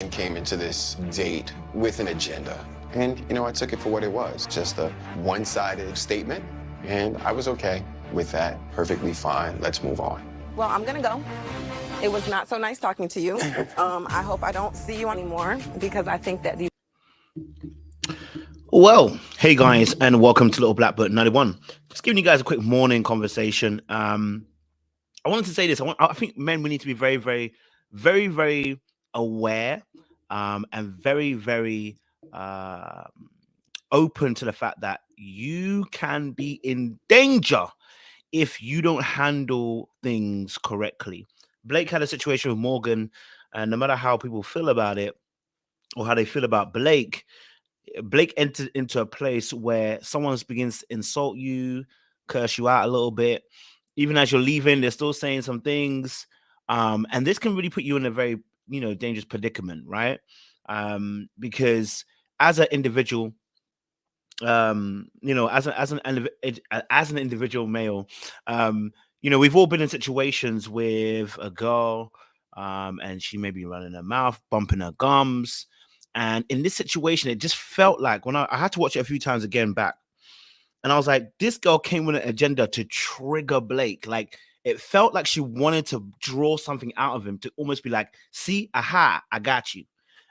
and came into this date with an agenda. And, I took it for what it was, just a one-sided statement. And I was okay with that, perfectly fine. Let's move on. Well, I'm gonna go. It was not so nice talking to you. I hope I don't see you anymore because I think that the. Well, hey guys, and welcome to Little Black Book 91. Just giving you guys a quick morning conversation. I wanted to say this. I think men, we need to be very, very, very, very aware and very, very open to the fact that you can be in danger if you don't handle things correctly. Blake had a situation with Morgan, and no matter how people feel about it or how they feel about Blake entered into a place where someone begins to insult you, curse you out a little bit. Even as you're leaving, they're still saying some things. And this can really put you in a very, dangerous predicament, right? Because as an individual, as an individual male, we've all been in situations with a girl, and she may be running her mouth, bumping her gums. And in this situation, it just felt like when I had to watch it a few times again back, and I was like, this girl came with an agenda to trigger Blake. Like, it felt like she wanted to draw something out of him to almost be like, see, aha, I got you.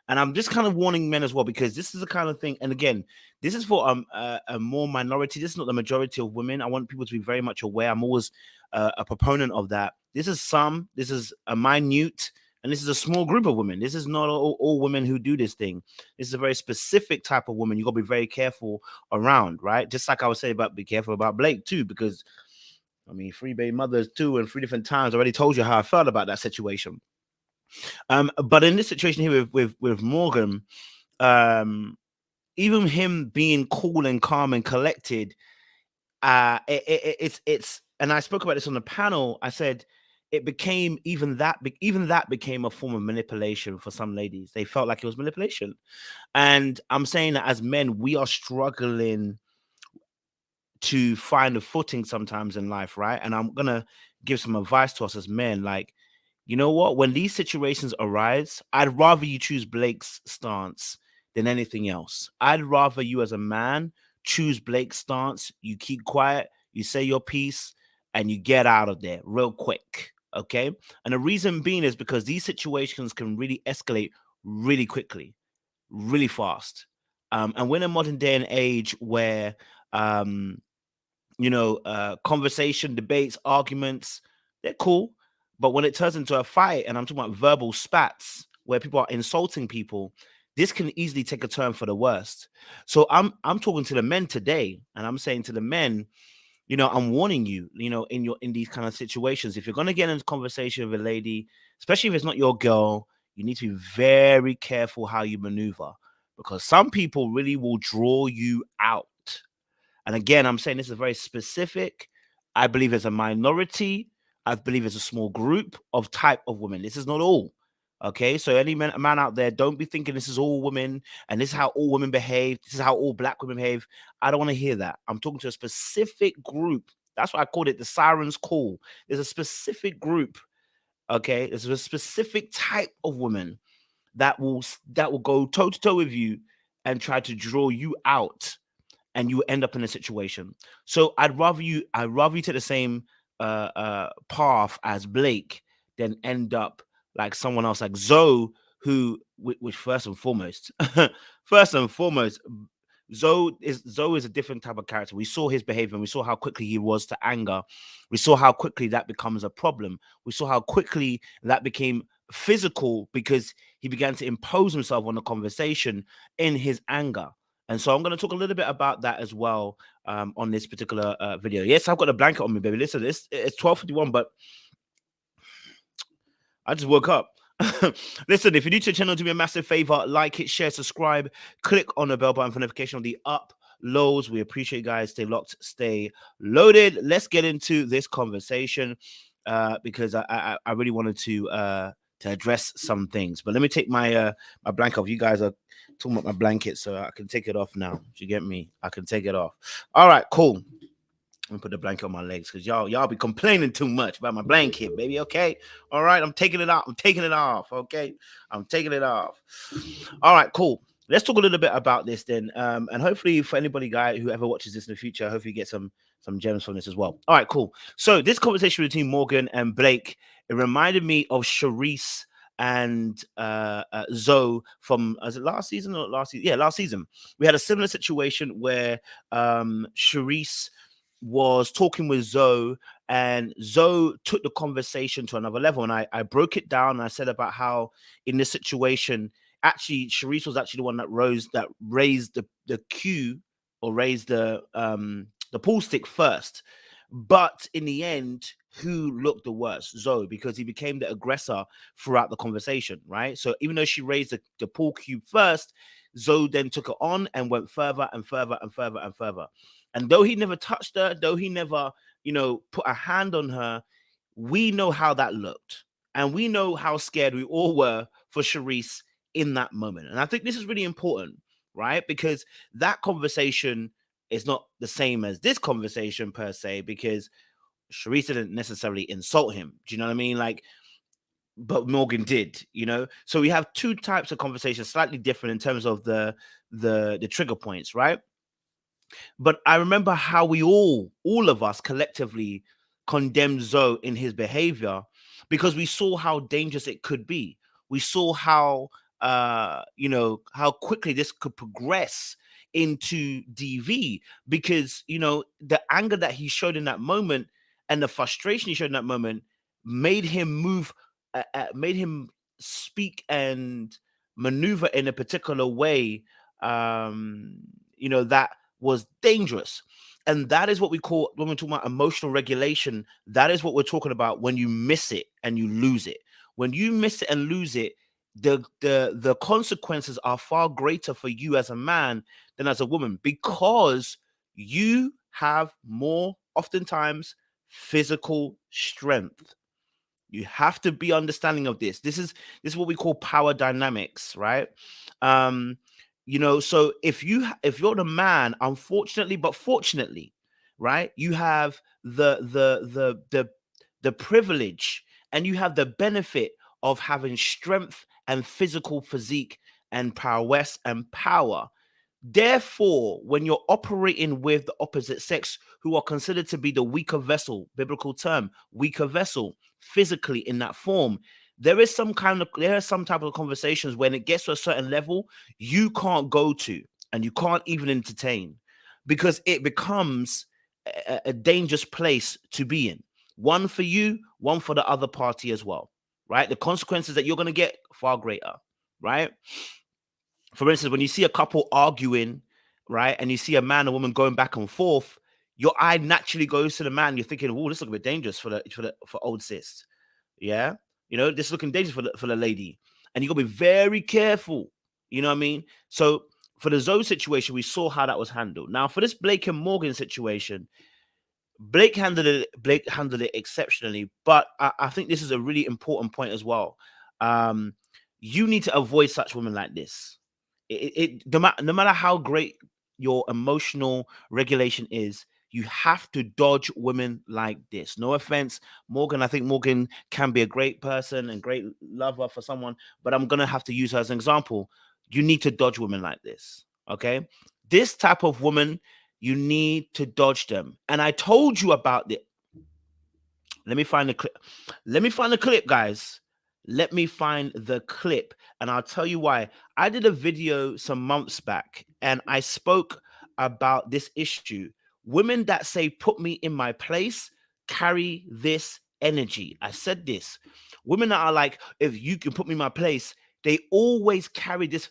And I'm just kind of warning men as well, because this is the kind of thing. And again, this is for a more minority. This is not the majority of women. I want people to be very much aware. I'm always a proponent of that. This is a minute, and this is a small group of women. This is not all women who do this thing. This is a very specific type of woman you got to be very careful around, right? Just like I was saying about be careful about Blake too, because, I mean, 3 baby mothers too, and 3 different times I already told you how I felt about that situation. But in this situation here with Morgan, even him being cool and calm and collected, it's and I spoke about this on the panel. I said it became even that became a form of manipulation for some ladies. They felt like it was manipulation, and I'm saying that as men, we are struggling to find a footing sometimes in life, right? And I'm gonna give some advice to us as men, like, you know what? When these situations arise, I'd rather you choose Blake's stance than anything else. I'd rather you as a man choose Blake's stance. You keep quiet, you say your piece, and you get out of there real quick. Okay. And the reason being is because these situations can really escalate really quickly, really fast. And we're in a modern day and age where, conversation, debates, arguments, they're cool. But when it turns into a fight, and I'm talking about verbal spats where people are insulting people, this can easily take a turn for the worst. So I'm talking to the men today, and I'm saying to the men, I'm warning you, in these kind of situations, if you're going to get into conversation with a lady, especially if it's not your girl, you need to be very careful how you maneuver, because some people really will draw you out. And again, I'm saying this is very specific. I believe it's a minority. I believe it's a small group of type of women. This is not all. Okay, so any man out there, don't be thinking this is all women and this is how all women behave. This is how all black women behave. I don't want to hear that. I'm talking to a specific group. That's why I called it the Sirens Call. There's a specific group. Okay, there's a specific type of woman that will go toe to toe with you and try to draw you out, and you end up in a situation. So I'd rather you take the same path as Blake than end up like someone else, like Zoe, who, which first and foremost, Zoe is a different type of character. We saw his behavior, and we saw how quickly he was to anger. We saw how quickly that becomes a problem. We saw how quickly that became physical because he began to impose himself on the conversation in his anger. And so I'm going to talk a little bit about that as well on this particular video. Yes, I've got a blanket on me, baby. Listen, it's 12:51, but I just woke up. Listen, if you're new to the channel, do me a massive favor, like it, share, subscribe, click on the bell button for notification of the uploads. We appreciate you guys. Stay locked, stay loaded. Let's get into this conversation because I really wanted to address some things. But let me take my my blanket off. You guys are talking about my blanket, so I can take it off now. Do you get me? I can take it off. All right, cool. and put the blanket on my legs because y'all be complaining too much about my blanket, baby. Okay, all right, I'm taking it off. I'm taking it off. Okay, I'm taking it off. All right, cool. Let's talk a little bit about this then, and hopefully for anybody who ever watches this in the future, hopefully you get some gems from this as well. All right, cool. So this conversation between Morgan and Blake, it reminded me of Charisse and Zoe from, was it last season or last season? Yeah, last season. We had a similar situation where Charisse was talking with Zoe, and Zoe took the conversation to another level. And I broke it down, and I said about how in this situation, actually, Charisse was actually the one that raised the cue, or raised the pool stick first. But in the end, who looked the worst? Zoe, because he became the aggressor throughout the conversation, right? So even though she raised the pool cube first, Zoe then took it on and went further and further and further and further. And though he never touched her, though he never, put a hand on her, we know how that looked. And we know how scared we all were for Charisse in that moment. And I think this is really important, right? Because that conversation is not the same as this conversation per se, because Charisse didn't necessarily insult him. Do you know what I mean? But Morgan did, So we have two types of conversations, slightly different in terms of the trigger points, right? But I remember how we all of us collectively condemned Zoe in his behavior because we saw how dangerous it could be. We saw how how quickly this could progress into DV, because the anger that he showed in that moment and the frustration he showed in that moment made him move, made him speak and maneuver in a particular way, that was dangerous. And that is what we call, when we're talking about emotional regulation, that is what we're talking about when you miss it and you lose it. When you miss it and lose it, the consequences are far greater for you as a man than as a woman, because you have more, oftentimes, physical strength. You have to be understanding of this. This is what we call power dynamics, right? So if you're the man, unfortunately but fortunately, right, you have the privilege and you have the benefit of having strength and physical physique and prowess and power. Therefore, when you're operating with the opposite sex, who are considered to be the weaker vessel, biblical term, weaker vessel, physically in that form, there are some type of conversations when it gets to a certain level you can't go to and you can't even entertain, because it becomes a dangerous place to be in. One for you, one for the other party as well, right? The consequences that you're going to get far greater, right? For instance, when you see a couple arguing, right, and you see a man and woman going back and forth, your eye naturally goes to the man. You're thinking, "Oh, this looks a bit dangerous for old sis." Yeah, this is looking dangerous for the lady, and you gotta be very careful. You know what I mean? So for the Zoe situation, we saw how that was handled. Now for this Blake and Morgan situation, Blake handled it exceptionally, but I think this is a really important point as well. You need to avoid such women like this. No matter how great your emotional regulation is, you have to dodge women like this. No offense, Morgan. I think Morgan can be a great person and great lover for someone, but I'm gonna have to use her as an example. You need to dodge women like this. Okay, this type of woman, you need to dodge them. And I told you about it. Let me find the clip. Let me find the clip, guys. Let me find the clip, and I'll tell you why. I did a video some months back, and I spoke about this issue. Women that say, "Put me in my place," carry this energy. I said this. Women that are like, "If you can put me in my place," they always carry this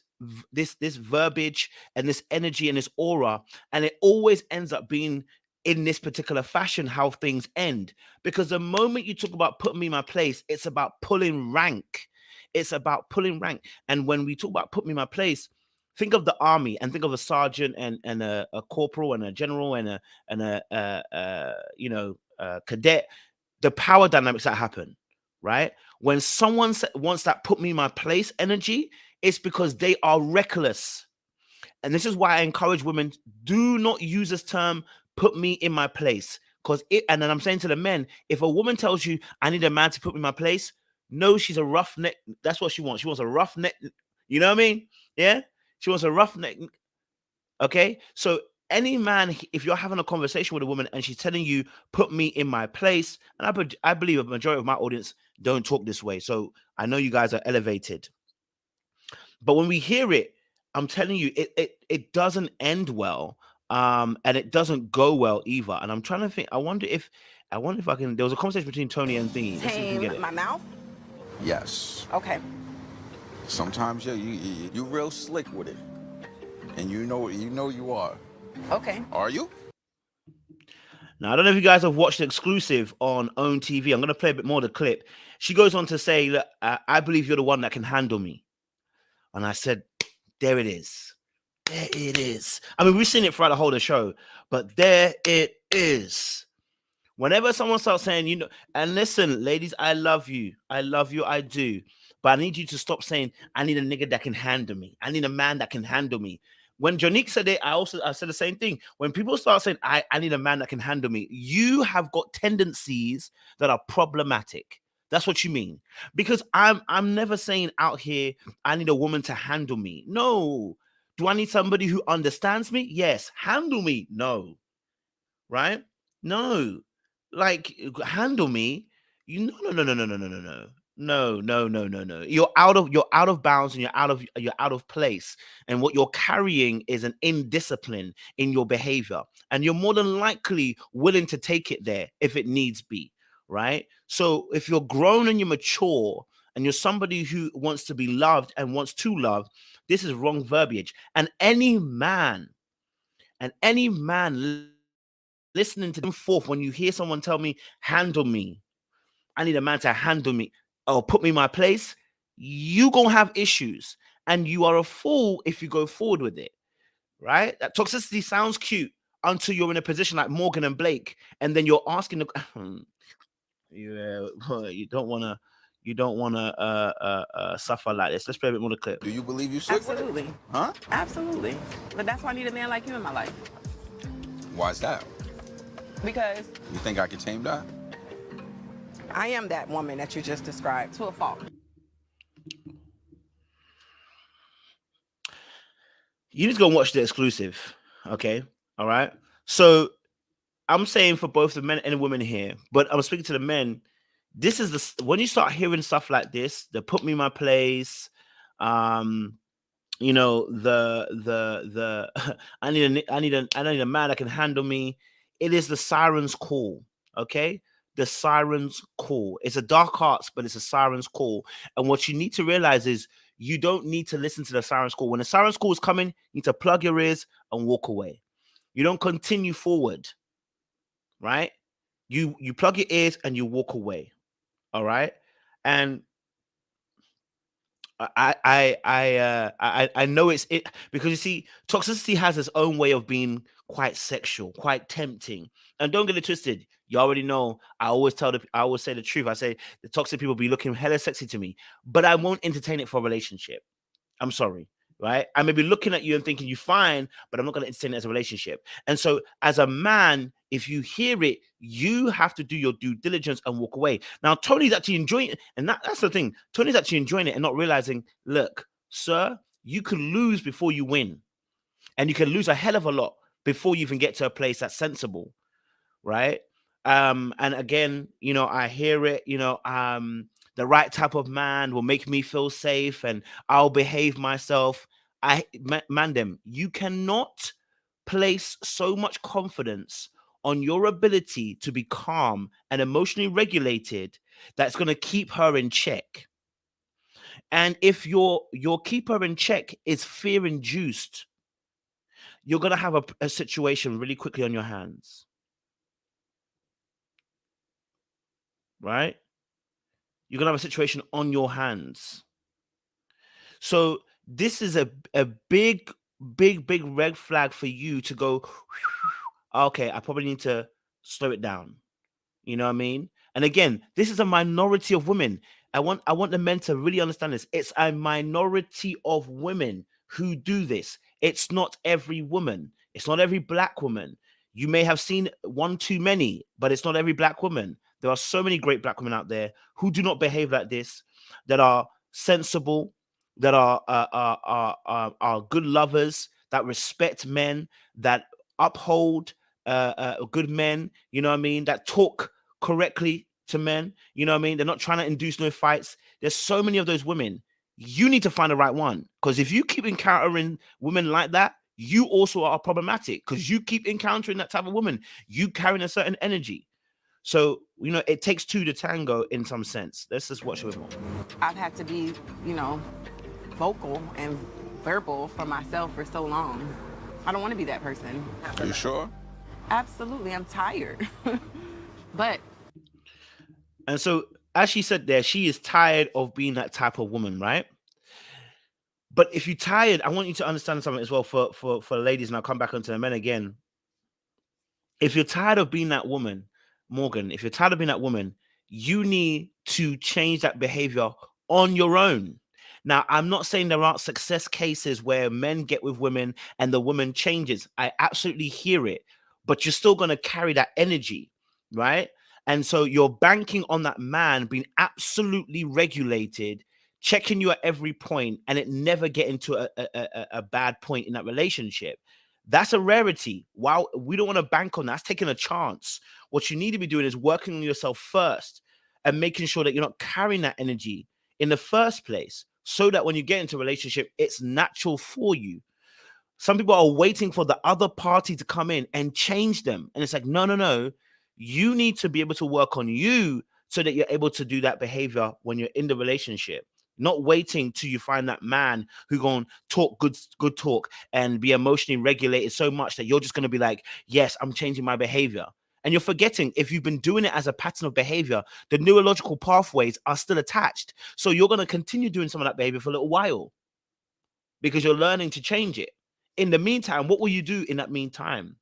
verbiage and this energy and this aura, and it always ends up being in this particular fashion how things end. Because the moment you talk about putting me in my place, it's about pulling rank. It's about pulling rank. And when we talk about put me in my place, think of the army and think of a sergeant and a corporal and a general and a cadet. The power dynamics that happen, right? When someone wants that put me in my place energy, it's because they are reckless. And this is why I encourage women, do not use this term, put me in my place. And then I'm saying to the men, if a woman tells you, I need a man to put me in my place, no, she's a roughneck. That's what she wants. She wants a roughneck. You know what I mean? Yeah. She wants a roughneck. Okay. So any man, if you're having a conversation with a woman and she's telling you, put me in my place, and I believe a majority of my audience don't talk this way. So I know you guys are elevated. But when we hear it, I'm telling you, it doesn't end well. And it doesn't go well either. And I'm trying to think, I wonder if I can. There was a conversation between Tony and Thingy. Let's see if we can get it. My mouth? Yes. Okay. Sometimes you real slick with it, and you know you are. Okay. Are you? Now, I don't know if you guys have watched the exclusive on OWN TV. I'm going to play a bit more of the clip. She goes on to say, look, I believe you're the one that can handle me. And I said, there it is. There it is. I mean, we've seen it throughout the whole of the show, but there it is. Whenever someone starts saying, you know, and listen, ladies, I love you. I love you. I do. But I need you to stop saying, I need a nigga that can handle me. I need a man that can handle me. When Jonique said it, I said the same thing. When people start saying, I need a man that can handle me, you have got tendencies that are problematic. That's what you mean. Because I'm never saying out here, I need a woman to handle me. No. Do I need somebody who understands me? Yes. Handle me? No. Right? No. Like, handle me? No. No. You're out of bounds and you're out of place. And what you're carrying is an indiscipline in your behavior. And you're more than likely willing to take it there if it needs be. Right? So if you're grown and you're mature and you're somebody who wants to be loved and wants to love, this is wrong verbiage. And any man listening to them forth, when you hear someone tell me, handle me, I need a man to handle me or put me in my place, you gonna have issues. And you are a fool if you go forward with it. Right? That toxicity sounds cute until you're in a position like Morgan and Blake, and then you're asking the you don't want to suffer like this. Let's play a bit more of the clip. Do you believe you slick with it? Absolutely. Huh? Absolutely. But that's why I need a man like you in my life. Why is that? Because You think I can tame that? I am that woman that you just described to a fault. You need to go and watch the exclusive. Okay. All right. So I'm saying for both the men and the women here, but I'm speaking to the men. This is when you start hearing stuff like this, the put me in my place, you know, the I need a man that can handle me. It is the Sirens Call. Okay. The Sirens Call. It's a dark arts, but it's a Sirens Call. And what you need to realize is you don't need to listen to the Sirens Call. When the Sirens Call is coming, you need to plug your ears and walk away. You don't continue forward. Right? You plug your ears and you walk away. All right. And I know it's it because you see, toxicity has its own way of being quite sexual, quite tempting. And don't get it twisted. You already know. I always say the truth. I say the toxic people be looking hella sexy to me, but I won't entertain it for a relationship. I'm sorry. Right? I may be looking at you and thinking you're fine, but I'm not going to entertain it as a relationship. And so, as a man, if you hear it, you have to do your due diligence and walk away. Now, Tony's actually enjoying it, and that's the thing. Tony's actually enjoying it and not realizing, look, sir, you can lose before you win, and you can lose a hell of a lot before you even get to a place that's sensible, right? And again, you know, I hear it, you know, the right type of man will make me feel safe and I'll behave myself. Mandem, you cannot place so much confidence on your ability to be calm and emotionally regulated that's going to keep her in check. And if your keep her in check is fear induced, you're going to have a situation really quickly on your hands. Right? You're going to have a situation on your hands. So this is a big red flag for you to go, okay, I probably need to slow it down. You know what I mean? And again, this is a minority of women. I want the men to really understand this. It's a minority of women who do this. It's not every woman. It's not every black woman. You may have seen one too many, but it's not every black woman. There are so many great black women out there who do not behave like this, that are sensible, that are good lovers, that respect men, that uphold good men, you know what I mean, that talk correctly to men, you know what I mean, they're not trying to induce no fights. There's so many of those women. You need to find the right one, because if you keep encountering women like that, you also are problematic, because you keep encountering that type of woman. You carrying a certain energy. So, you know, it takes two to tango in some sense. Let's just watch a bit more. I've had to be, you know, vocal and verbal for myself for so long. I don't want to be that person. Are you sure? Absolutely, I'm tired. But. And so, as she said there, she is tired of being that type of woman, right? But if you're tired, I want you to understand something as well for ladies, and I'll come back onto the men again. If you're tired of being that woman, Morgan, if you're tired of being that woman, you need to change that behavior on your own. Now, I'm not saying there aren't success cases where men get with women and the woman changes. I absolutely hear it, but you're still going to carry that energy, right? And so you're banking on that man being absolutely regulated, checking you at every point, and it never getting to a bad point in that relationship. That's a rarity. Wow, we don't want to bank on that. That's taking a chance. What you need to be doing is working on yourself first and making sure that you're not carrying that energy in the first place, so that when you get into a relationship, it's natural for you. Some people are waiting for the other party to come in and change them. And it's like, no. You need to be able to work on you so that you're able to do that behavior when you're in the relationship. Not waiting till you find that man who going to talk good talk and be emotionally regulated so much that you're just going to be like, yes, I'm changing my behavior. And you're forgetting, if you've been doing it as a pattern of behavior, the neurological pathways are still attached. So you're going to continue doing some of that behavior for a little while because you're learning to change it. In the meantime, what will you do in that meantime?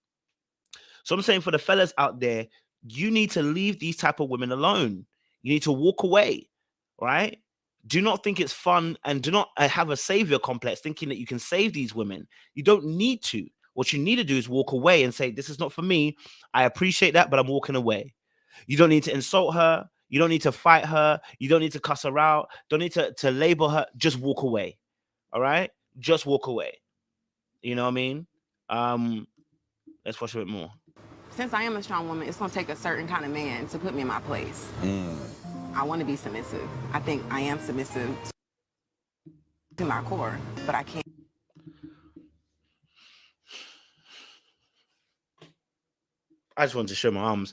So I'm saying for the fellas out there, you need to leave these type of women alone. You need to walk away, right? Do not think it's fun, and do not have a savior complex thinking that you can save these women. You don't need to. What you need to do is walk away and say, this is not for me. I appreciate that, but I'm walking away. You don't need to insult her. You don't need to fight her. You don't need to cuss her out. Don't need to label her. Just walk away. All right? Just walk away. You know what I mean? Let's watch a bit more. Since I am a strong woman, it's going to take a certain kind of man to put me in my place. I want to be submissive. I think I am submissive to my core, but I can't. I just wanted to show my arms.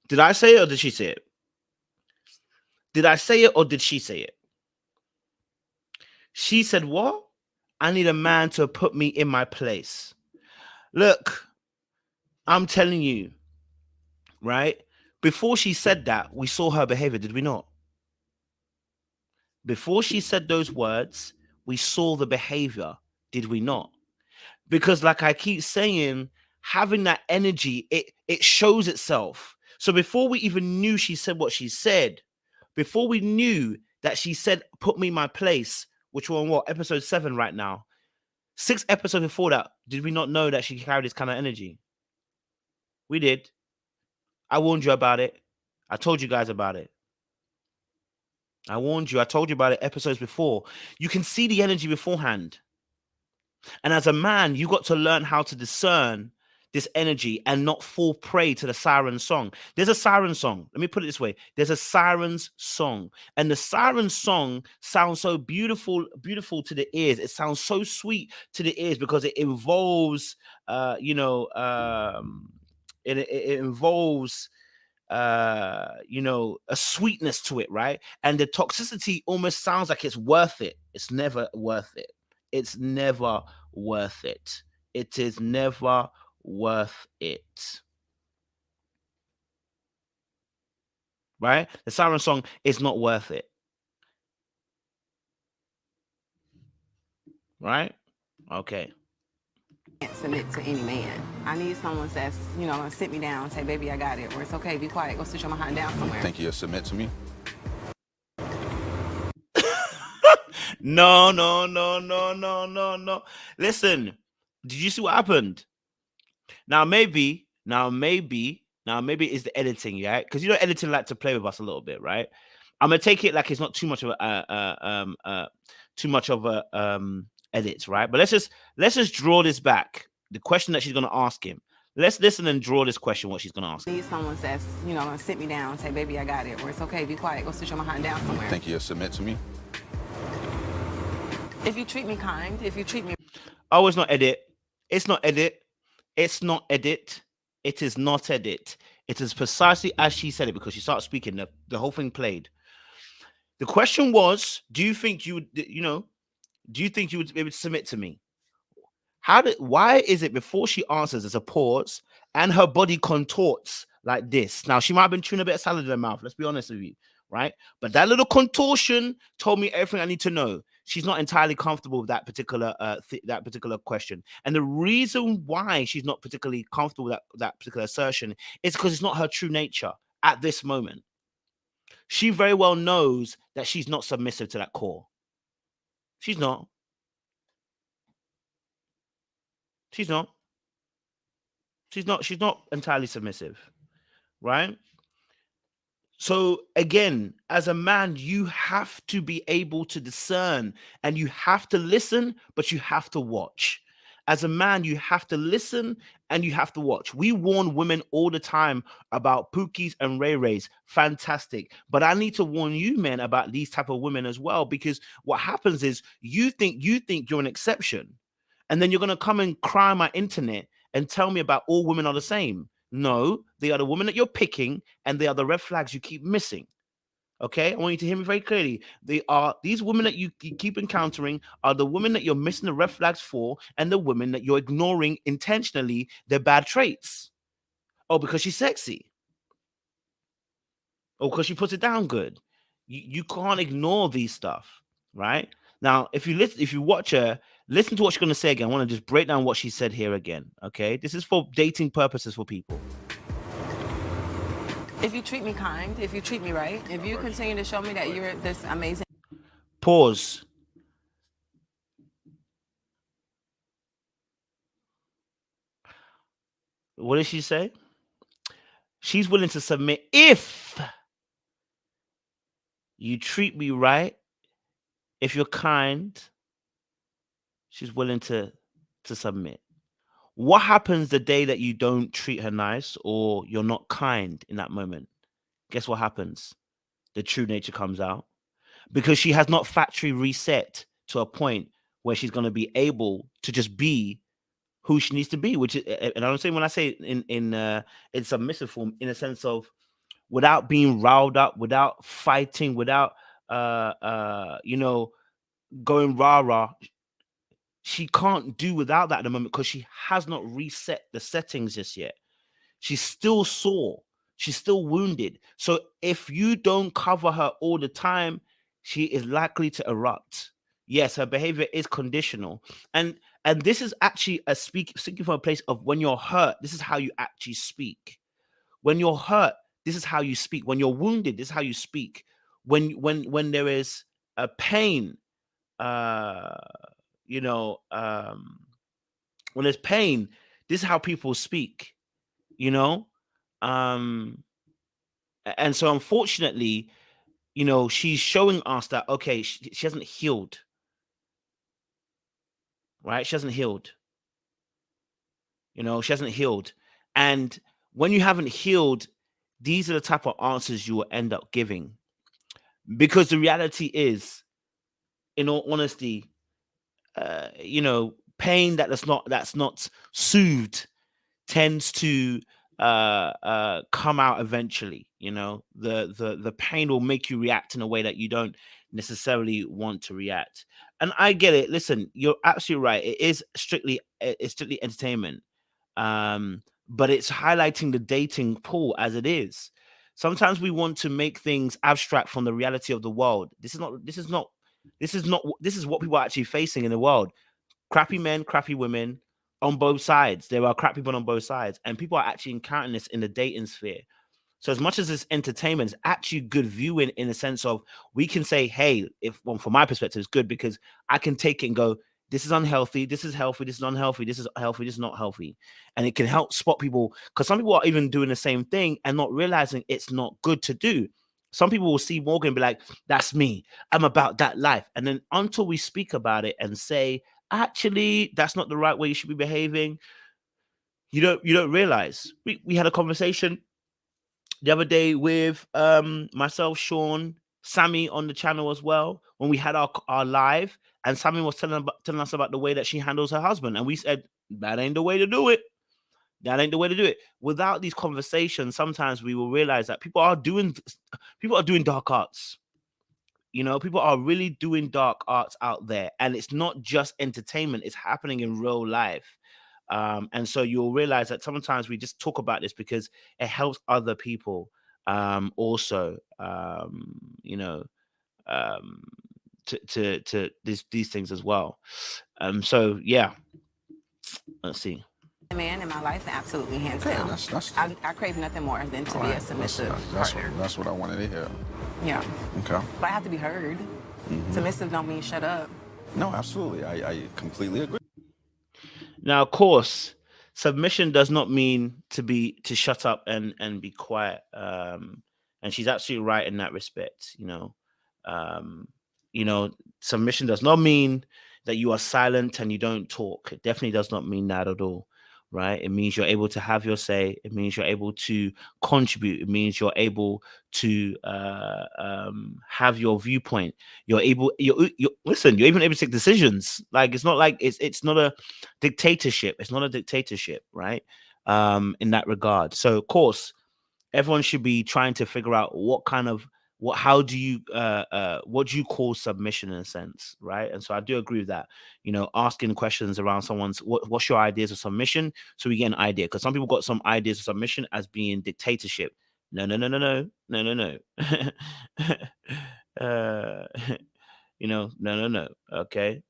Did I say it or did she say it? Did I say it or did she say it? She said, what? I need a man to put me in my place. Look, I'm telling you, right? Before she said that, we saw her behavior, did we not? Before she said those words, we saw the behavior, did we not? Because like I keep saying, having that energy, it shows itself. So before we even knew she said what she said, before we knew that she said, put me in my place, which we're on what, episode 7 right now, 6 episodes before that, did we not know that she carried this kind of energy? We did. I warned you about it. I told you guys about it. I warned you. I told you about it episodes before. You can see the energy beforehand. And as a man, you got to learn how to discern this energy and not fall prey to the siren song. There's a siren song. Let me put it this way. There's a siren's song. And the siren song sounds so beautiful to the ears. It sounds so sweet to the ears because it involves, it involves, a sweetness to it, right? And the toxicity almost sounds like it's worth it. It's never worth it. It's never worth it. It is never worth it. Right? The siren song is not worth it. Right? Okay. I can't submit to any man. I need someone that's, gonna sit me down and say, baby, I got it. Or it's okay, be quiet, go sit your behind down somewhere. Think you'll submit to me? No. Listen, Did you see what happened? Now maybe it's the editing, yeah, because you know editing like to play with us a little bit, right? I'm gonna take it like it's not too much of a edit, right? But let's just draw this back. The question that she's gonna ask him. Let's listen and draw this question. What she's gonna ask. Need someone that's, you know, gonna sit me down and say, baby, I got it. Or it's okay, be quiet, go sit your behind down somewhere. Think you'll submit to me? If you treat me kind, if you treat me... Oh, it's not edit. It's not edit. It's not edit. It is not edit. It is precisely as she said it, because she started speaking. The whole thing played. The question was, do you think you would, do you think you would be able to submit to me? Why is it before she answers, there's a pause and her body contorts like this? Now, she might have been chewing a bit of salad in her mouth. Let's be honest with you, right? But that little contortion told me everything I need to know. She's not entirely comfortable with that particular question. And the reason why she's not particularly comfortable with that particular assertion is because it's not her true nature at this moment. She very well knows that she's not submissive to that core. She's not. She's not entirely submissive, right? So again, as a man, you have to be able to discern, and you have to listen, but you have to watch. As a man, you have to listen and you have to watch. We warn women all the time about Pookies and Ray Rays. Fantastic. But I need to warn you men about these type of women as well, because what happens is you think you're an exception. And then you're going to come and cry on my internet and tell me about all women are the same. No, they are the women that you're picking, and they are the red flags you keep missing. Okay, I want you to hear me very clearly. These women that you keep encountering are the women that you're missing the red flags for, and the women that you're ignoring intentionally their bad traits. Oh, because she's sexy. Oh, because she puts it down good. You can't ignore these stuff, right? Now, if you watch her, listen to what she's going to say again. I want to just break down what she said here again. Okay, this is for dating purposes for people. If you treat me kind, if you treat me right, if you continue to show me that you're this amazing... Pause. What did she say? She's willing to submit if you treat me right, if you're kind. She's willing to submit. What happens the day that you don't treat her nice or you're not kind in that moment? Guess what happens? The true nature comes out, because she has not factory reset to a point where she's going to be able to just be who she needs to be, which is, and I'm saying when I say in submissive form, in a sense of without being riled up, without fighting, without going rah-rah. She can't do without that at the moment because she has not reset the settings just yet. She's still sore. She's still wounded. So if you don't cover her all the time, she is likely to erupt. Yes, her behavior is conditional. And this is actually speaking from a place of when you're hurt, this is how you actually speak. When you're hurt, this is how you speak. When you're wounded, this is how you speak. When there is a pain, when there's pain, this is how people speak, and so unfortunately, she's showing us that, okay, she hasn't healed, right? She hasn't healed, she hasn't healed. And when you haven't healed, these are the type of answers you will end up giving, because the reality is, in all honesty, pain that's not soothed tends to come out eventually. The pain will make you react in a way that you don't necessarily want to react. And I get it. Listen, you're absolutely right. It's strictly entertainment, but it's highlighting the dating pool as it is. Sometimes we want to make things abstract from the reality of the world. This is what people are actually facing in the world. Crappy men, crappy women on both sides. There are crap people on both sides, and people are actually encountering this in the dating sphere. So as much as it's entertainment, it's actually good viewing in the sense of we can say, hey, from my perspective, it's good because I can take it and go, this is unhealthy, this is healthy, this is unhealthy, this is healthy, this is not healthy. And it can help spot people, because some people are even doing the same thing and not realizing it's not good to do. Some people will see Morgan and be like, that's me, I'm about that life. And then until we speak about it and say, actually, that's not the right way you should be behaving, you don't realize. We had a conversation the other day with myself, Sean, Sammy on the channel as well, when we had our live, and Sammy was telling us about the way that she handles her husband, and we said that ain't the way to do it. That ain't the way to do it. Without these conversations, sometimes we will realize that people are doing dark arts. You know, people are really doing dark arts out there, and it's not just entertainment, it's happening in real life. And so you'll realize that sometimes we just talk about this because it helps other people also, you know, um, to these things as well. So yeah, let's see. Man in my life, absolutely, hands Yeah, down. that's I crave nothing more than to be a submissive partner. that's what I wanted to hear. Yeah. Okay. But I have to be heard. Submissive don't mean shut up. No, absolutely. I completely agree. Now, of course, submission does not mean to shut up and be quiet. And she's absolutely right in that respect. You know, submission does not mean that you are silent and you don't talk. It definitely does not mean that at all. Right? It means you're able to have your say. It means you're able to contribute. It means you're able to have your viewpoint. You're listen. You're even able to take decisions. Like, it's not like it's not a dictatorship. It's not a dictatorship, right? In that regard. So, of course, everyone should be trying to figure out what do you call submission, in a sense, right? And so I do agree with that. You know, asking questions around someone's what's your ideas of submission, so we get an idea, because some people got some ideas of submission as being dictatorship. No. You know, no. Okay.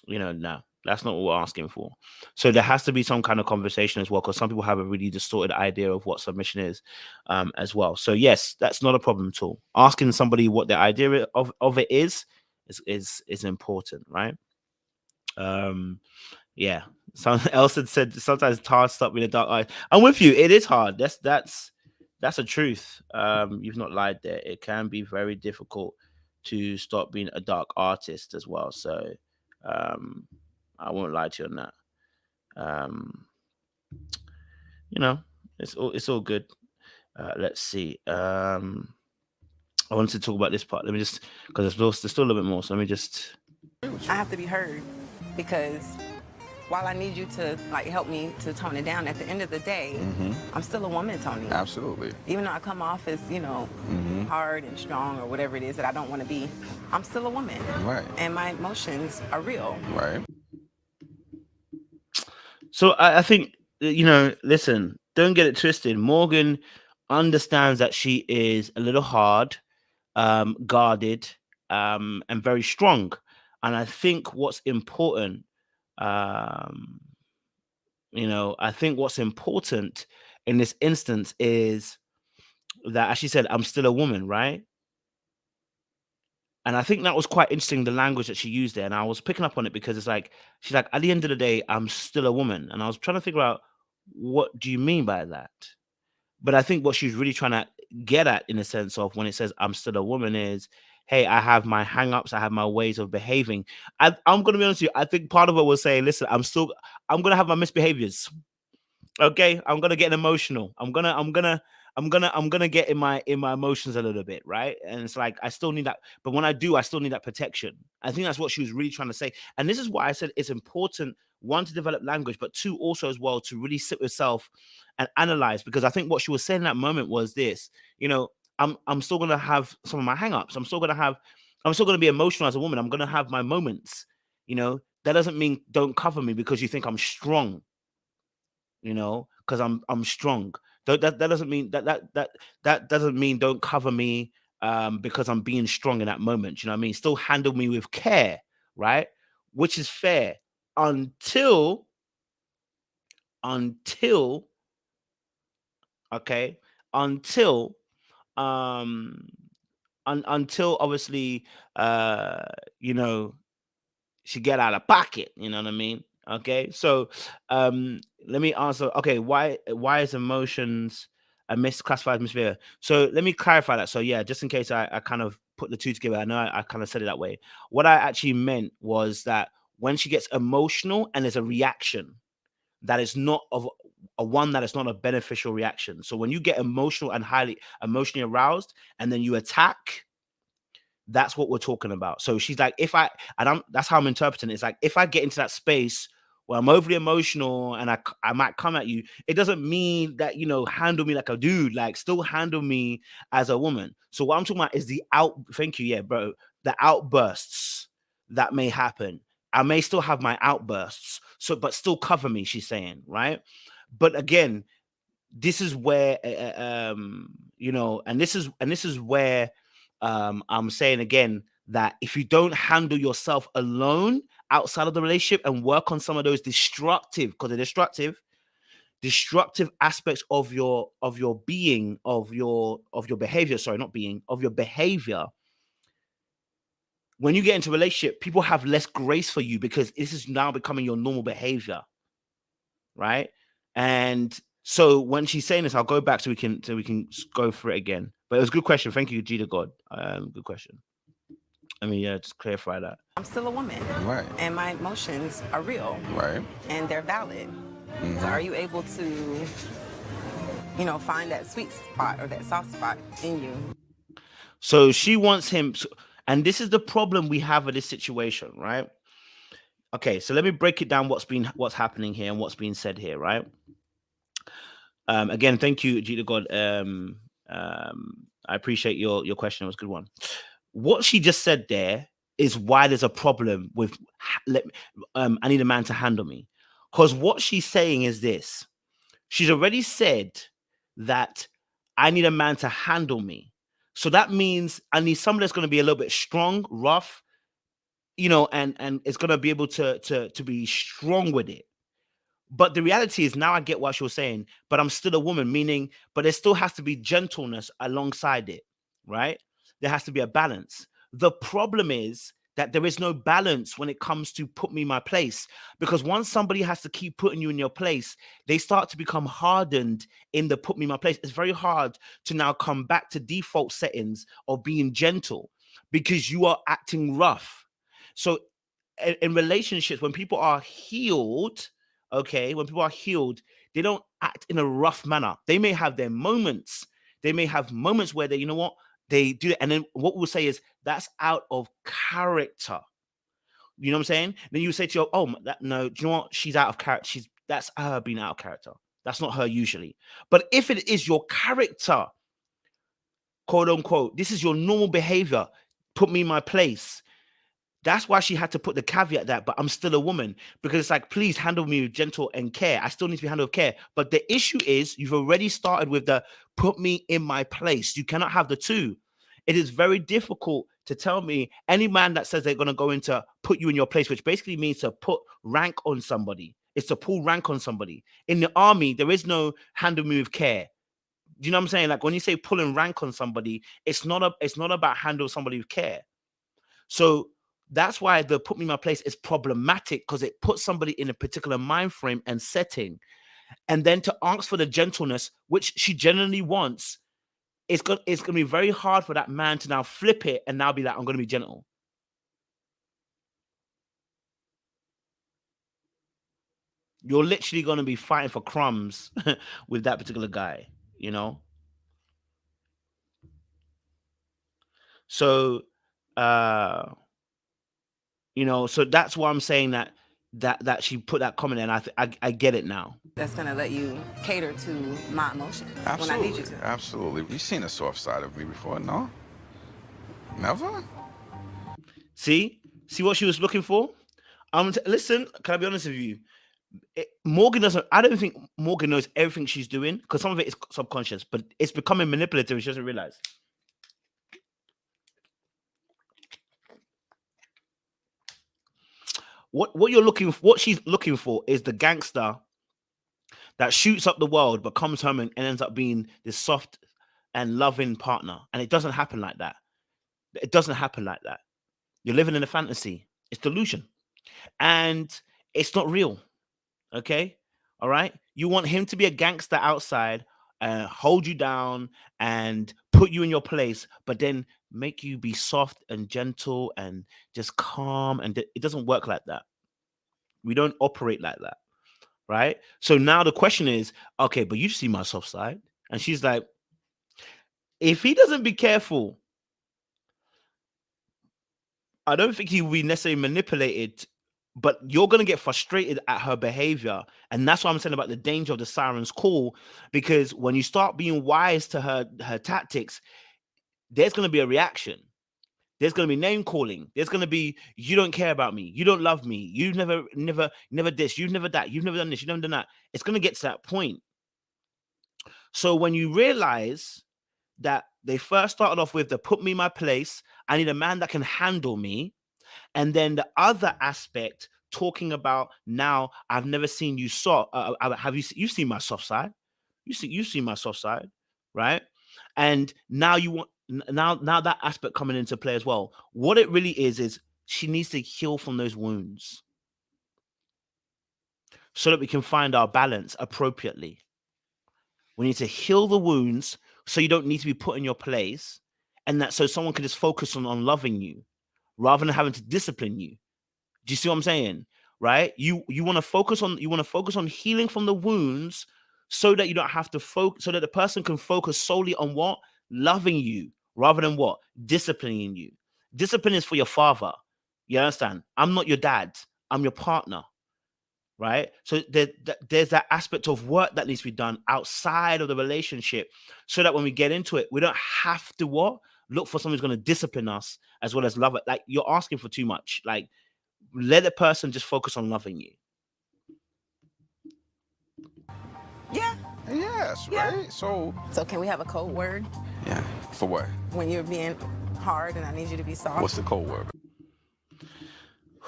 You know, no, that's not what we're asking for. So there has to be some kind of conversation as well, because some people have a really distorted idea of what submission is, as well. So yes, that's not a problem at all. Asking somebody what their idea of it is important, right? Yeah. Someone else had said sometimes it's hard to stop being a dark eye. I'm with you. It is hard. That's a truth. You've not lied there. It can be very difficult to stop being a dark artist as well. So I won't lie to you on that. You know, it's all good. Let's see. I wanted to talk about this part. Let me just, because there's still a little bit more. So let me just. I have to be heard, because while I need you to like help me to tone it down, at the end of the day, I'm still a woman, Tony. Absolutely. Even though I come off as, you know, hard and strong or whatever it is that I don't want to be, I'm still a woman. Right. And my emotions are real. Right. So I think, you know, listen, don't get it twisted. Morgan understands that she is a little hard, guarded, and very strong. And I think what's important, you know, I think what's important in this instance is that, as she said, I'm still a woman, right? And I think that was quite interesting, the language that she used there. And I was picking up on it because it's like, she's like, at the end of the day, I'm still a woman. And I was trying to figure out, what do you mean by that? But I think what she's really trying to get at, in a sense of when it says I'm still a woman, is, hey, I have my hang-ups, I have my ways of behaving. I'm going to be honest with you. I think part of it was saying, listen, I'm going to have my misbehaviors. Okay, I'm gonna get emotional. I'm gonna get in my emotions a little bit, right? And it's like, I still need that, but when I do, I still need that protection. I think that's what she was really trying to say, and this is why I said it's important, one, to develop language, but two, also as well, to really sit with self and analyze. Because I think what she was saying in that moment was this: you know, I'm still gonna have some of my hang-ups. I'm still gonna be emotional as a woman. I'm gonna have my moments. You know, that doesn't mean don't cover me because you think I'm strong. You know, because I'm strong. That doesn't mean that doesn't mean don't cover me because I'm being strong in that moment. You know what I mean? Still handle me with care, right? Which is fair until okay, until until obviously you know, she get out of pocket. You know what I mean? Okay, so let me answer. Okay, why is emotions a misclassified misbehavior? So let me clarify that. So yeah, just in case I kind of put the two together, I know I kind of said it that way. What I actually meant was that when she gets emotional and there's a reaction that is not of a one that is not a beneficial reaction. So when you get emotional and highly emotionally aroused and then you attack, that's what we're talking about. So she's like, that's how I'm interpreting it. It's like, if I get into that space where I'm overly emotional and I might come at you, it doesn't mean that, handle me like a dude, like still handle me as a woman. So what I'm talking about is thank you. Yeah, bro. The outbursts that may happen. I may still have my outbursts. But still cover me, she's saying, right? But again, this is where, and this is where, I'm saying again that if you don't handle yourself alone outside of the relationship and work on some of those destructive aspects of your being, of your behavior, sorry, not being, of your behavior, when you get into a relationship, people have less grace for you because this is now becoming your normal behavior, right? And so when she's saying this, I'll go back so we can go through it again. But it was a good question. Thank you, G to God. Good question. I mean, yeah, just clarify that. I'm still a woman. Right. And my emotions are real. Right. And they're valid. So are you able to, find that sweet spot or that soft spot in you? So she wants him, and this is the problem we have with this situation, right? Okay, so let me break it down. What's happening here and what's being said here, right? Again, thank you, G to God. I appreciate your question. It was a good one. What she just said there is why there's a problem with I need a man to handle me. Because what she's saying is this. She's already said that I need a man to handle me. So that means I need someone that's going to be a little bit strong, rough, and it's going to be able to be strong with it. But the reality is, now I get what she was saying, but I'm still a woman, meaning, but there still has to be gentleness alongside it, right? There has to be a balance. The problem is that there is no balance when it comes to put me in my place, because once somebody has to keep putting you in your place, they start to become hardened in the put me in my place. It's very hard to now come back to default settings of being gentle because you are acting rough. So in relationships, when people are healed, okay, when people are healed, they don't act in a rough manner. They may have their moments. They may have moments where they, they do it. And then what we'll say is that's out of character. You know what I'm saying? Then you say to your, no, do you know what? She's out of character. That's her being out of character. That's not her usually. But if it is your character, quote unquote, this is your normal behavior, put me in my place. That's why she had to put the caveat that, but I'm still a woman, because it's like, please handle me with gentle and care. I still need to be handled with care. But the issue is you've already started with the put me in my place. You cannot have the two. It is very difficult to tell me any man that says they're going to go into put you in your place, which basically means to put rank on somebody. It's to pull rank on somebody. In the army, there is no handle me with care. Do you know what I'm saying? Like when you say pulling rank on somebody, it's not about handle somebody with care. So that's why the put me in my place is problematic, because it puts somebody in a particular mind frame and setting. And then to ask for the gentleness, which she genuinely wants, it's going to be very hard for that man to now flip it and now be like, I'm going to be gentle. You're literally going to be fighting for crumbs with that particular guy, So, so that's why I'm saying that she put that comment in. I get it now. That's going to let you cater to my emotions when I need you to. Absolutely. You've seen a soft side of me before, no? Never? See what she was looking for? Listen, can I be honest with you? I don't think Morgan knows everything she's doing, because some of it is subconscious, but it's becoming manipulative. She doesn't realize. What she's looking for is the gangster that shoots up the world but comes home and ends up being this soft and loving partner. And it doesn't happen like that. It doesn't happen like that. You're living in a fantasy. It's delusion. and it's not real. Okay, all right. You want him to be a gangster outside, hold you down and put you in your place, but then make you be soft and gentle and just calm. And it doesn't work like that. We don't operate like that, right? So now the question is, okay, but you see my soft side, and she's like, if he doesn't be careful, I don't think he will be necessarily manipulated, but you're going to get frustrated at her behavior. And that's what I'm saying about the danger of the Siren's Call, because when you start being wise to her tactics, there's going to be a reaction. There's going to be name calling. There's going to be, you don't care about me. You don't love me. You've never this. You've never that. You've never done this. You've never done that. It's going to get to that point. So when you realize that they first started off with the put me in my place, I need a man that can handle me. And then the other aspect, talking about now, I've never seen you soft. Have you've seen my soft side? You've seen my soft side, right? And now you want now that aspect coming into play as well. What it really is she needs to heal from those wounds so that we can find our balance appropriately. We need to heal the wounds so you don't need to be put in your place, and that so someone can just focus on loving you rather than having to discipline you. Do you see what I'm saying? Right? You want to focus on healing from the wounds so that you don't have to focus, so that the person can focus solely on what? Loving you rather than what? Disciplining you. Discipline is for your father. You understand? I'm not your dad. I'm your partner. Right? So there's that aspect of work that needs to be done outside of the relationship so that when we get into it, we don't have to what? Look for someone who's going to discipline us as well as love it. Like, you're asking for too much. Like, let the person just focus on loving you. Yeah. Yes, Yeah. right? So can we have a code word yeah. For what? when you're being hard and I need you to be soft? What's the code word?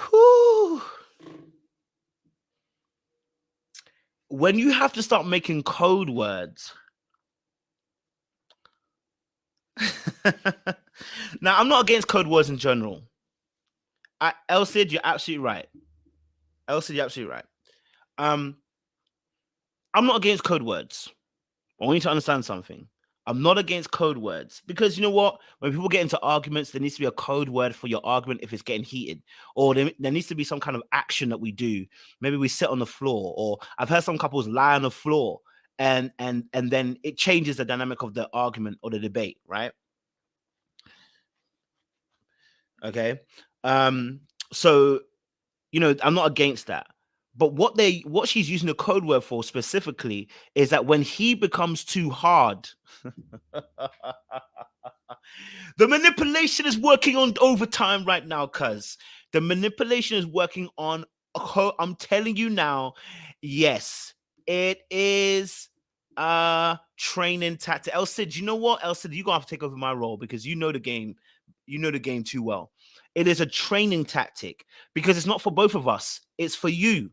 Whew. When you have to start making code words. Now, I'm not against code words in general. Elsid, you're absolutely right. Elsid, you're absolutely right. I'm not against code words. I want you to understand something. I'm not against code words because you know what? When people get into arguments, there needs to be a code word for your argument if it's getting heated, or there needs to be some kind of action that we do. Maybe we sit on the floor, or I've heard some couples lie on the floor, and then it changes the dynamic of the argument or the debate, right? Okay. So, you know, I'm not against that. But what she's using the code word for specifically is that when he becomes too hard, the manipulation is working on overtime right now, cuz the manipulation is working on, I'm telling you now, yes, it is a training tactic. Elsid, you know what? Elsid, you're gonna have to take over my role because you know the game. You know the game too well. It is a training tactic because it's not for both of us. It's for you.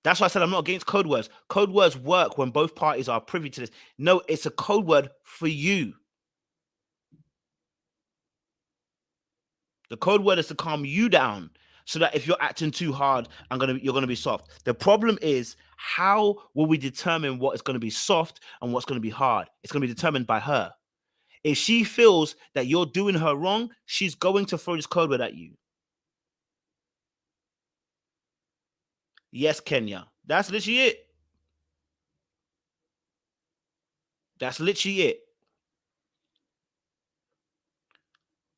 That's why I said I'm not against code words. Code words work when both parties are privy to this. No, it's a code word for you. The code word is to calm you down so that if you're acting too hard, you're gonna be soft. The problem is, how will we determine what is going to be soft and what's going to be hard? It's going to be determined by her. If she feels that you're doing her wrong, she's going to throw this code word at you. Yes, Kenya. That's literally it. That's literally it.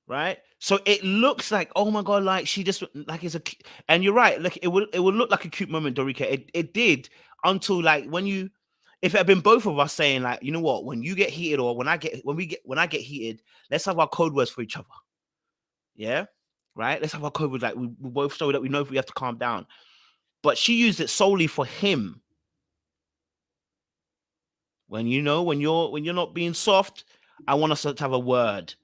Right? So it looks like, oh my God, like she just like it's a, and you're right. Like it will look like a cute moment, Dorika. It did until like if it had been both of us saying like, you know what, when you get heated or when I get heated, let's have our code words for each other. Yeah, right. Let's have our code words like we both so that we know if we have to calm down. But she used it solely for him. When you're not being soft, I want us to have a word.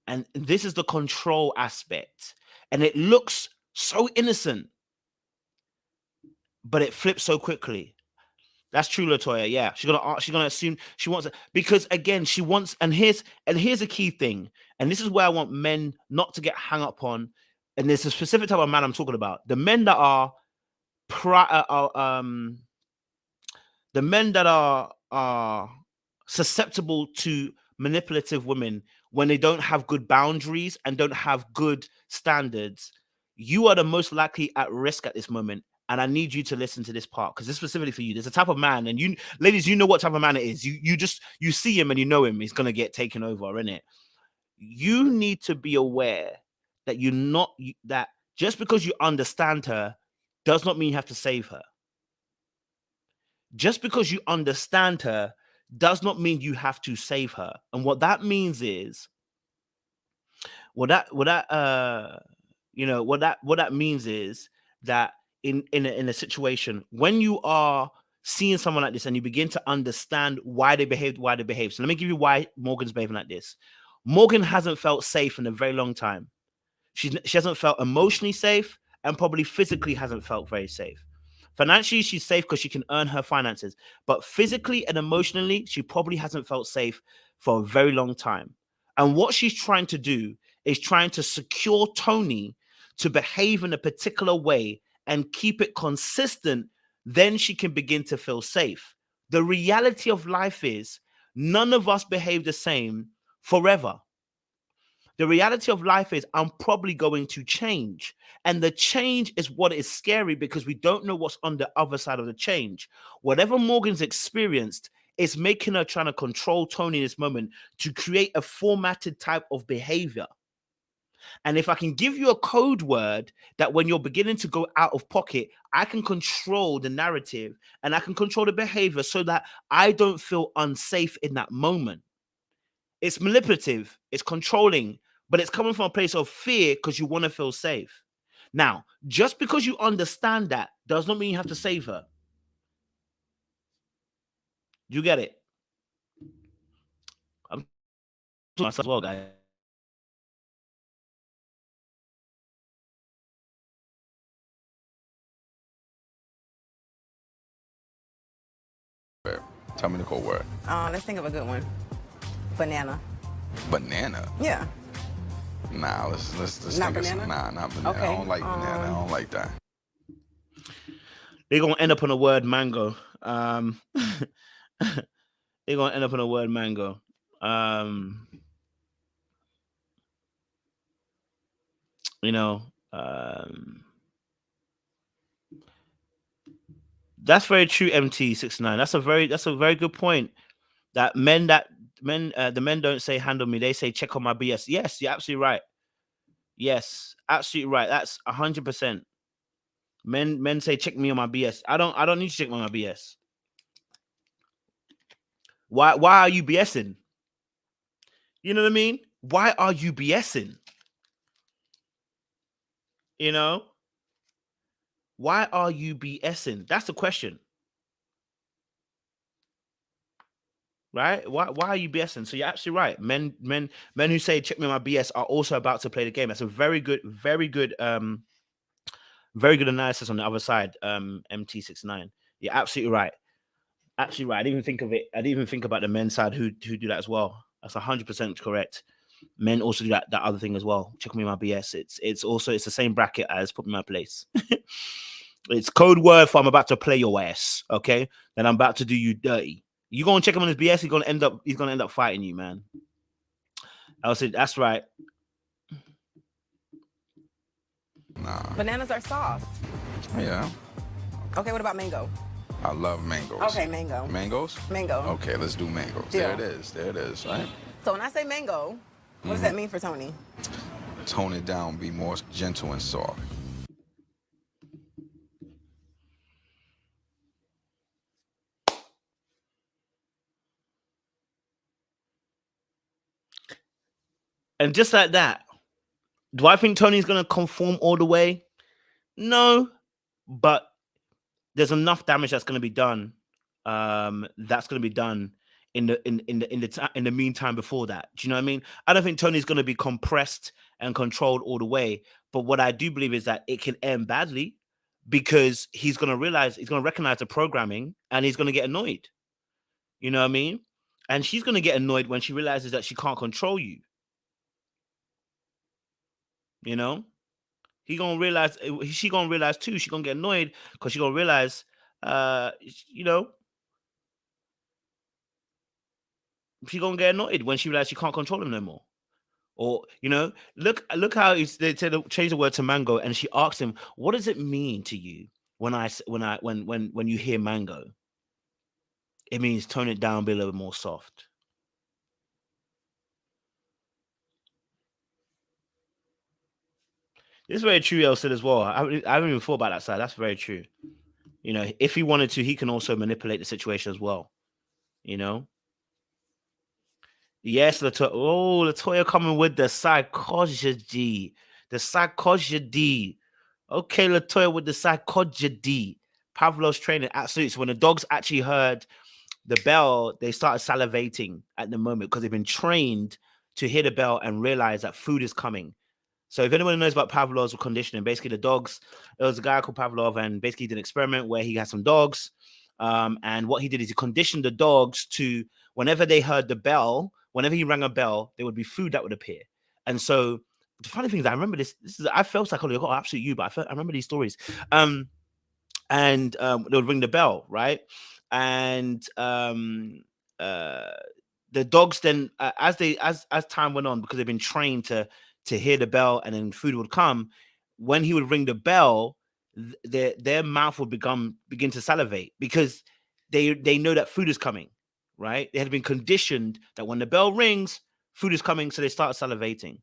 And this is the control aspect. And it looks so innocent, but it flips so quickly. That's true, Latoya. Yeah, she's gonna assume she wants it because again, she wants. And here's a key thing. And this is where I want men not to get hung up on. and there's a specific type of man I'm talking about. The men that are the men that are susceptible to manipulative women when they don't have good boundaries and don't have good standards, you are the most likely at risk at this moment. And I need you to listen to this part because it's specifically for you. There's a type of man, and you, ladies, you know what type of man it is. You see him and you know him. He's gonna get taken over, innit? You need to be aware that that just because you understand her does not mean you have to save her. Just because you understand her does not mean you have to save her. And what that means is, what that means is that in a situation when you are seeing someone like this and you begin to understand why they behave. So let me give you why Morgan's behaving like this. Morgan hasn't felt safe in a very long time. She hasn't felt emotionally safe and probably physically hasn't felt very safe. Financially, she's safe because she can earn her finances. But physically and emotionally, she probably hasn't felt safe for a very long time. And what she's trying to do is trying to secure Tony to behave in a particular way and keep it consistent. Then she can begin to feel safe. The reality of life is none of us behave the same forever. The reality of life is I'm probably going to change. And the change is what is scary because we don't know what's on the other side of the change. Whatever Morgan's experienced is making her trying to control Tony in this moment to create a formatted type of behavior. And if I can give you a code word that when you're beginning to go out of pocket, I can control the narrative and I can control the behavior so that I don't feel unsafe in that moment. It's manipulative, it's controlling, but it's coming from a place of fear because you want to feel safe. Now, just because you understand that does not mean you have to save her. You get it? I'm talking myself as well, guys. Tell me the code word. Let's think of a good one. Banana. Banana? Yeah. Nah, let's Not think banana? of nah, not banana. Okay, I don't like banana. I don't like that. They're gonna end up on the word mango. They're gonna end up on the word mango. You know, that's very true, MT69. That's a very good point. That the men don't say handle me, they say check on my BS. Yes, you're absolutely right. Yes, absolutely right. That's 100%. Men say check me on my BS. I don't need to check on my BS. Why are you BSing? You know what I mean? Why are you BSing? You know? Why are you BSing? That's the question. Right? Why are you BSing? So you're absolutely right. Men who say check me on my BS are also about to play the game. That's a very good analysis on the other side, MT69. You're absolutely right. Absolutely right. I didn't even think of it. I didn't even think about the men's side who do that as well. That's 100% correct. Men also do that other thing as well. Check me on my BS. It's the same bracket as put me in my place. It's code word for I'm about to play your ass. Okay, then I'm about to do you dirty. You go and check him on his BS. He's gonna end up fighting you, man. I would say that's right. Nah. Bananas are soft. Yeah. Okay, what about mango? I love mangoes. Okay, mango. Mangoes? Mango. Okay, let's do mangoes. Deal. There it is, right? So when I say mango, what does that mean for Tony? Tone it down, be more gentle and soft. And just like that, do I think Tony's gonna conform all the way? No, but there's enough damage that's gonna be done. That's gonna be done in the meantime before that. Do you know what I mean? I don't think Tony's gonna be compressed and controlled all the way. But what I do believe is that it can end badly because he's gonna recognize the programming and he's gonna get annoyed. You know what I mean? And she's gonna get annoyed when she realizes that she can't control you. You know? He gonna realize, she gonna realize too. She gonna get annoyed because she gonna realize, you know, she gonna get annoyed when she realizes she can't control him no more. Or, you know, look how they change the word to mango, and she asks him, "What does it mean to you when you hear mango?" It means tone it down, be a little bit more soft. This is very true, El said as well. I haven't even thought about that side. That's very true. You know, if he wanted to, he can also manipulate the situation as well. You know. Yes, Latoya. Oh, Latoya coming with the psychology. The psychology. Okay, Latoya with the psychology. Pavlov's training. Absolutely. So when the dogs actually heard the bell, they started salivating at the moment because they've been trained to hear the bell and realize that food is coming. So if anyone knows about Pavlov's conditioning, basically the dogs, there was a guy called Pavlov, and basically he did an experiment where he had some dogs. And what he did is he conditioned the dogs to, whenever they heard the bell, whenever he rang a bell, there would be food that would appear. And so the funny thing is, I remember this is, I felt psychology, I got absolute you, but I remember these stories. And they would ring the bell, right? And the dogs then, as time went on, because they've been trained to hear the bell and then food would come, when he would ring the bell, their mouth would begin to salivate because they know that food is coming, right? They had been conditioned that when the bell rings, food is coming, so they start salivating.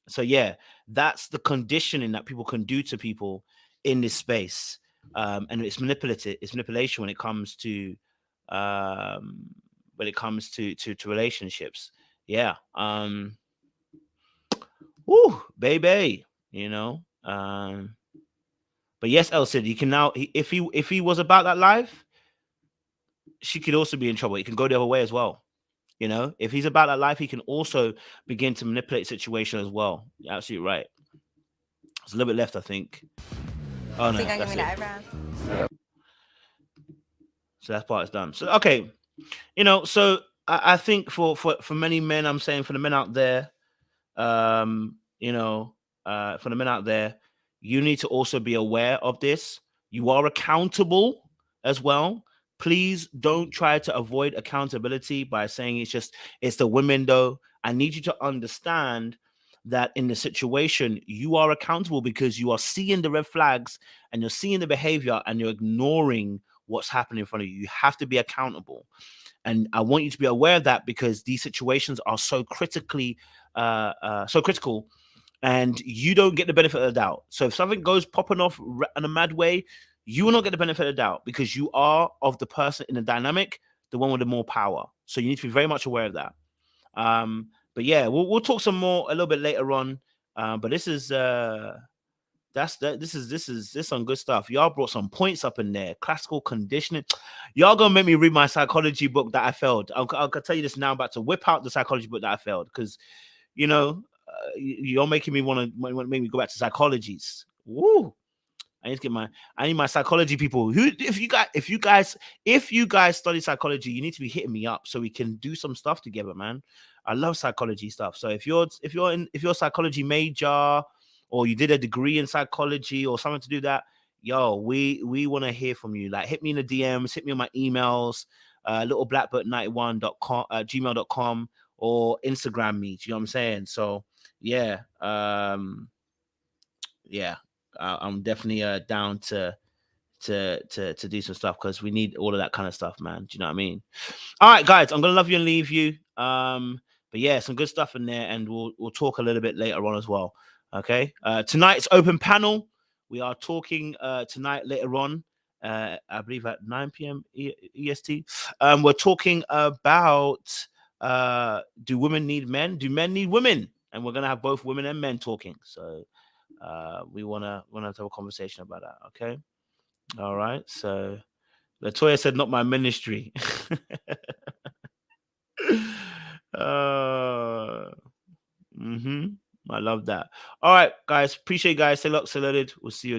So yeah, that's the conditioning that people can do to people in this space. And it's manipulation when it comes to relationships. Yeah. Woo, baby, you know. But yes, El said, you can now, if he was about that life, she could also be in trouble. He can go the other way as well. You know, if he's about that life, he can also begin to manipulate the situation as well. You're absolutely right. There's a little bit left, I think. Oh no, So you gonna that's give me the it. eyebrows? So that part is done. So okay, you know, so I think for many men, I'm saying for the men out there, you know, for the men out there, you need to also be aware of this. You are accountable as well. Please don't try to avoid accountability by saying it's the women though. I need you to understand that in the situation, you are accountable because you are seeing the red flags and you're seeing the behavior and you're ignoring what's happening in front of you. You have to be accountable. And I want you to be aware of that because these situations are so critical, and you don't get the benefit of the doubt. So if something goes popping off in a mad way, you will not get the benefit of the doubt because you are of the person in the dynamic, the one with the more power. So you need to be very much aware of that. But yeah, we'll talk some more a little bit later on. But this is this is some good stuff. Y'all brought some points up in there. Classical conditioning. Y'all gonna make me read my psychology book that I failed. I'll tell you this now. I'm about to whip out the psychology book that I failed because, you know, you're making me want to make me go back to psychologies. Woo! I need my psychology people. If you guys study psychology, you need to be hitting me up so we can do some stuff together, man. I love psychology stuff. So if you're a psychology major or you did a degree in psychology or something to do that, yo, we want to hear from you. Like hit me in the DMs, hit me on my emails, littleblackbird91.com, gmail.com, or Instagram me. Do you know what I'm saying? So yeah, yeah. I'm definitely down to do some stuff because we need all of that kind of stuff, man. Do you know what I mean? All right, guys, I'm gonna love you and leave you. But yeah, some good stuff in there, and we'll talk a little bit later on as well. Okay. Tonight's open panel. We are talking tonight later on. I believe at 9 p.m. EST. We're talking about do women need men? Do men need women? And we're gonna have both women and men talking. So we wanna have a conversation about that. Okay. All right. So Latoya said, "Not my ministry." I love that. All right, guys. Appreciate you guys. Stay locked, stay loaded. We'll see you.